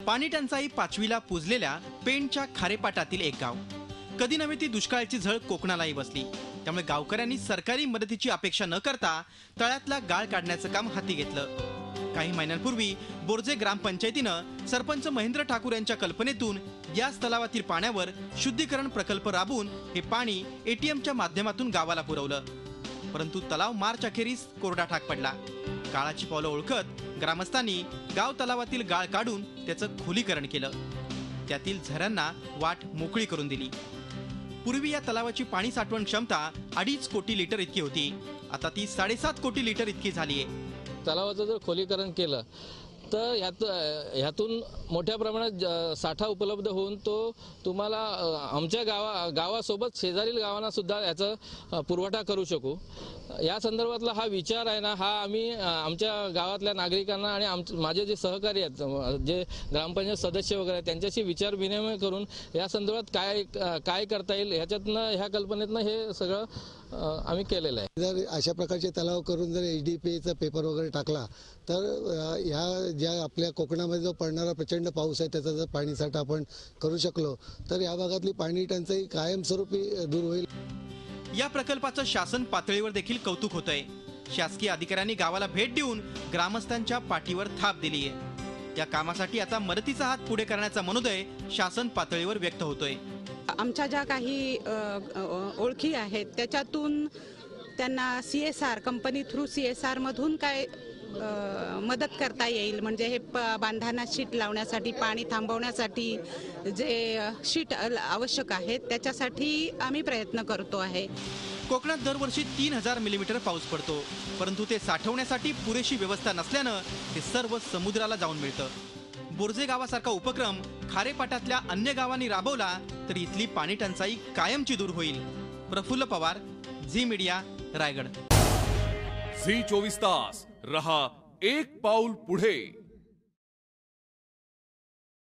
पाणी टंचाई 5वीला पुजलेल्या पेणच्या खारेपाटातील एक गाव. कधी नव्हे ती दुष्काळाची झळ कोकणालाही बसली. त्यामुळे गावकऱ्यांनी सरकारी मदतीची अपेक्षा न करता तळ्यातला गाळ काढण्याचं काम हाती घेतलं. काही महिन्यांपूर्वी बोर्जे ग्रामपंचायतीनं सरपंच महेंद्र ठाकूर यांच्या कल्पनेतून याच तलावातील पाण्यावर शुद्धीकरण प्रकल्प राबवून हे पाणी एटीएमच्या माध्यमातून गावाला पुरवलं. परंतु तलाव मार्च अखेरीस कोरडा ठाक पडला. काळाची पावलं ओळखत ग्रामस्थांनी गाव तलावातील गाळ काढून त्याचं खोलीकरण केलं. त्यातील झऱ्यांना वाट मोकळी करून दिली. पूर्वी या तलावाची पाणी साठवण क्षमता 2.5 कोटी लिटर इतकी होती. आता ती 7.5 कोटी लिटर इतकी झाली आहे. तलावाचं जर खोलीकरण केलं तर ह्यातून मोठ्या प्रमाणात साठा उपलब्ध होऊन तो तुम्हाला आमच्या गावासोबत शेजारील गावांना सुद्धा याचा पुरवठा करू शकू. या संदर्भातला हा विचार आहे ना, हा आम्ही आमच्या गावातल्या नागरिकांना आणि माझे जे सहकारी आहेत, जे ग्रामपंचायत सदस्य वगैरे त्यांच्याशी विचार विनिमय करून या संदर्भात काय करता येईल ह्याच्यातनं, ह्या कल्पनेतनं हे सगळं आम्ही केलेलं आहे. जर अशा प्रकारचे तलाव करून जर HDPAचा पेपर वगैरे टाकला तर ह्या ज्या आपल्या कोकणामध्ये जो पडणारा प्रचंड पाऊस आहे त्याचा जर पाणीसाठा आपण करू शकलो तर या भागातली पाणी टंचाई कायमस्वरूपी दूर होईल. या प्रकल्पाचं शासन पातळीवर देखील कौतुक होतंय. शासकीय अधिकाऱ्यांनी गावाला भेट देऊन ग्रामस्थांच्या पाठीवर थाप दिली आहे. या कामासाठी आता मदतीचा हात पुढे करण्याचा मनोदय शासन पातळीवर व्यक्त होतोय. आमच्या ज्या काही ओळखी आहेत त्याच्यातून त्यांना CSR कंपनी थ्रू CSR मधून काय मदत करता येईल, म्हणजे हे बांधांना शीट लावण्यासाठी, पाणी थांबवण्यासाठी जे शीट आवश्यक आहेत त्याच्यासाठी आम्ही प्रयत्न करतो आहे. कोकणात दरवर्षी 3000 मिलीमीटर पाऊस पडतो, परंतु ते साठवण्यासाठी पुरेशी व्यवस्था नसल्यानं ते सर्व समुद्राला जाऊन मिळतं. बोर्जे गावासारखा उपक्रम खारेपाटातल्या अन्य गावांनी राबवला तर इथली पाणी टंचाई कायमची दूर होईल. प्रफुल्ल पवार, झी मीडिया, रायगड. झी 24 तास रहा एक पाऊल पुढे.